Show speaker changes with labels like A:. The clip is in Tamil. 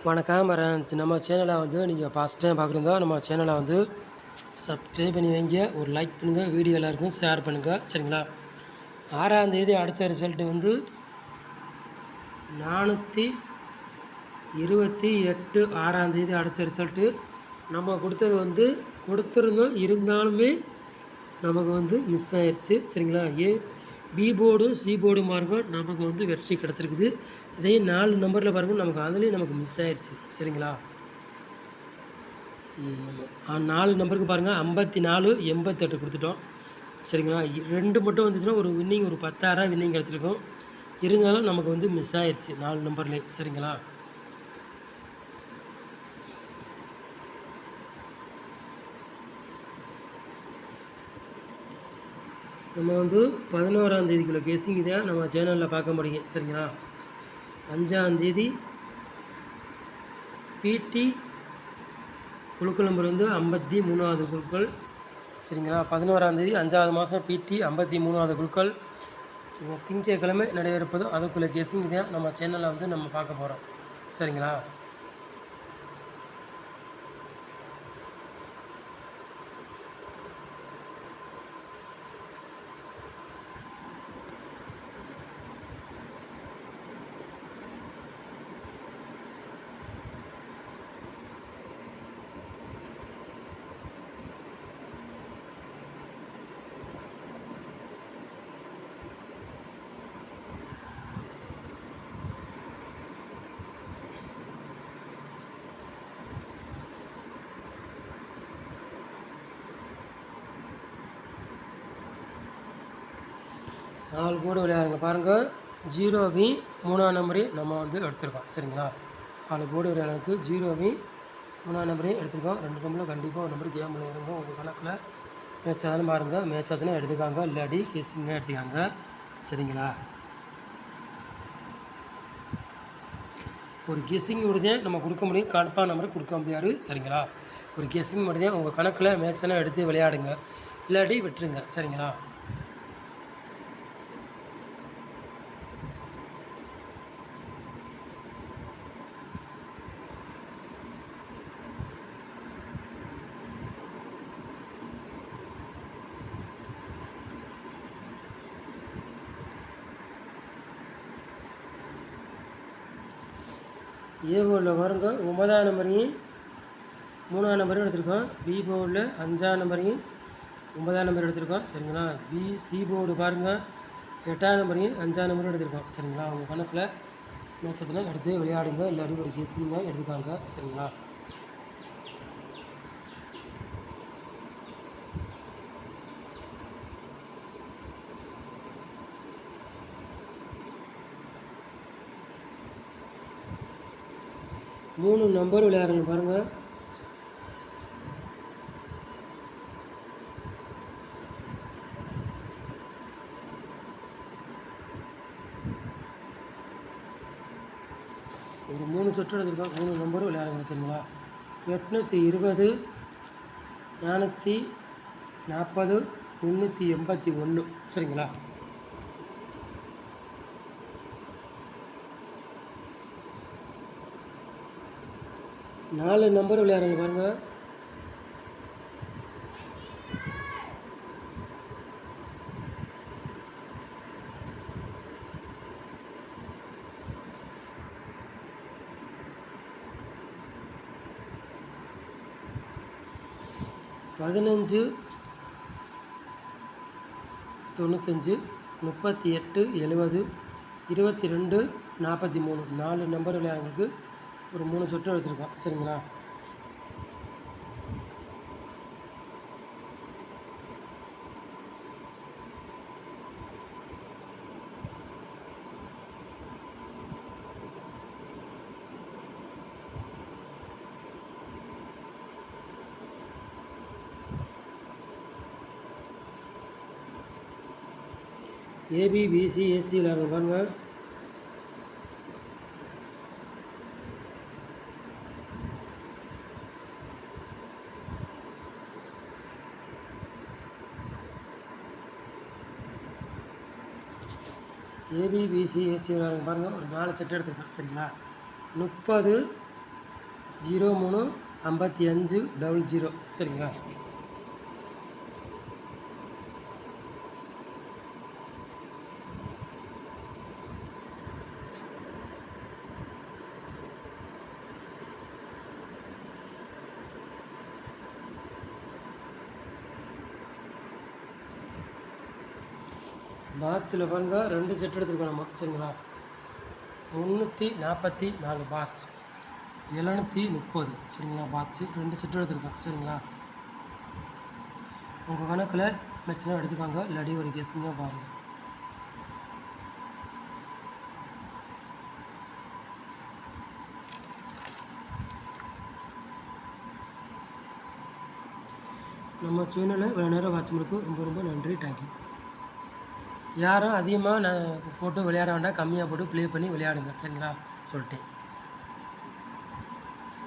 A: வணக்கம் ஃப்ரெண்ட்ஸ். நம்ம சேனலை வந்து நீங்கள் ஃபஸ்ட் டைம் பார்க்குறதா நம்ம சேனலை வந்து சப்ஸ்கிரைப் பண்ணி வைங்க, ஒரு லைக் பண்ணுங்கள், வீடியோ எல்லாருக்கும் ஷேர் பண்ணுங்கள், சரிங்களா? 6ஆம் தேதி அடித்த ரிசல்ட்டு வந்து 428. 6ஆம் தேதி அடித்த ரிசல்ட்டு நம்ம கொடுத்தது வந்து கொடுத்துருந்தோம், இருந்தாலுமே நமக்கு வந்து மிஸ் ஆயிடுச்சு, சரிங்களா? பி போர்டும் சி போர்டும் பாருங்கள், நமக்கு வந்து வெற்றி கிடச்சிருக்குது. இதே 4 நம்பரில் பாருங்கள், நமக்கு அதுலேயும் நமக்கு மிஸ் ஆயிடுச்சு, சரிங்களா? 4 நம்பருக்கு பாருங்கள் 54, 88 கொடுத்துட்டோம், சரிங்களா? 2 மட்டும் வந்துச்சுன்னா ஒரு வின்னிங், ஒரு 10,000 வின்னிங் கிடச்சிருக்கும். இருந்தாலும் நமக்கு வந்து மிஸ் ஆயிடுச்சு 4 நம்பர்லேயும், சரிங்களா? நம்ம வந்து 11ஆம் தேதிக்குள்ள கெஸ்ஸிங் தான் நம்ம சேனலில் பார்க்க முடியும், சரிங்களா? 5ஆம் தேதி பிடி குழுக்கள் நம்பர் வந்து 53வது குழுக்கள், சரிங்களா? 11ஆம் தேதி 5வது மாதம் பிடி 53வது குழுக்கள், திங்கட்கிழமை நடைபெறுப்பதோ அதுக்குள்ளே கெஸ்ஸிங் தான் நம்ம சேனலில் வந்து நம்ம பார்க்க போகிறோம், சரிங்களா? நாலு போர்டு விளையாடுங்க பாருங்கள். 0வி 3ஆம் நம்பரையும் நம்ம வந்து எடுத்திருக்கோம், சரிங்களா? 4 போர்டு விளையாடுறதுக்கு 0வி 3ஆம் நம்பரையும் எடுத்திருக்கோம். 2 நம்பரில் கண்டிப்பாக ஒரு நம்பர் கேம் விளையாடுங்க. உங்கள் கணக்கில் மேட்ச் ஆகுதுன்னு பாருங்கள். மேட்ச் ஆச்சுன்னா எடுத்துக்காங்க, இல்லாட்டி கெஸ்ஸிங்காக எடுத்துக்காங்க, சரிங்களா? ஒரு கெஸ்ஸிங் மட்டும் நம்ம கொடுக்க முடியும், கன்ஃபார்ம் நம்பர் கொடுக்க முடியாது, சரிங்களா? ஒரு கெஸ்ஸிங் மட்டும் உங்கள் கணக்கில் மேட்ச்னா எடுத்து விளையாடுங்க, இல்லாட்டி விட்டுருங்க, சரிங்களா? ஏ போர்டில் பாருங்கள் 9ஆம் நம்பரையும் 3ஆம் நம்பரையும் எடுத்திருக்கோம். பி போர்டில் 5ஆம் நம்பரையும் 9ஆம் நம்பர் எடுத்திருக்கோம், சரிங்களா? சி போர்டு பாருங்கள் 8ஆம் நம்பரையும் 5ஆம் நம்பரும் எடுத்திருக்கோம், சரிங்களா? உங்கள் கணக்கில் மேட்சத்தில் எடுத்து விளையாடுங்க, இல்லாட்டி ஒரு கெஸ்ஸிங்காக எடுத்துக்காங்க, சரிங்களா? மூணு நம்பர் விளையாடுங்க பாருங்கள். ஒரு 3 சுற்று எடுத்துருக்கோம். 3 நம்பரும் விளையாடுங்க, சரிங்களா? 820, 440, 381, சரிங்களா? நாலு நம்பர் விளையாடுங்க பாருங்கள். பதினஞ்சு 95, 38, 70, 22, 43, 4 நம்பர் விளையாடுறவங்களுக்கு ஒரு 3 சுற்று எடுத்துருக்கோம், சரிங்களா? ஏபி பிசி ஏசி விளையாடுங்க பாருங்கள். ஏபிபிசி ஏசி பாருங்கள், ஒரு 4 செட் எடுத்துருக்கேன், சரிங்களா? 30, 03 55 00 சரிங்களா. பாத்தில் பாருங்கள் 2 செட் எடுத்துருக்கோம் நம்ம சரிங்களா. 344 பாத், 730 சரிங்களா. பாத்ஸு 2 செட் எடுத்துருக்கோம் சரிங்களா. உங்கள் கணக்கில் மேக்ஸிமம் எடுத்துக்காங்க, இல்லாடி ஒரு கெஸ்டிங்காக பாருங்கள். நம்ம சேனலை இவ்வளோ நேரம் வாட்ச் பண்ணுறதுக்கு ரொம்ப ரொம்ப நன்றி, தேங்க்யூ. யாரும் அதிகமாக நான் போட்டு விளையாட வேண்டாம், கம்மியாக போட்டு ப்ளே பண்ணி விளையாடுங்க சரிங்களா சொல்லிட்டேன்.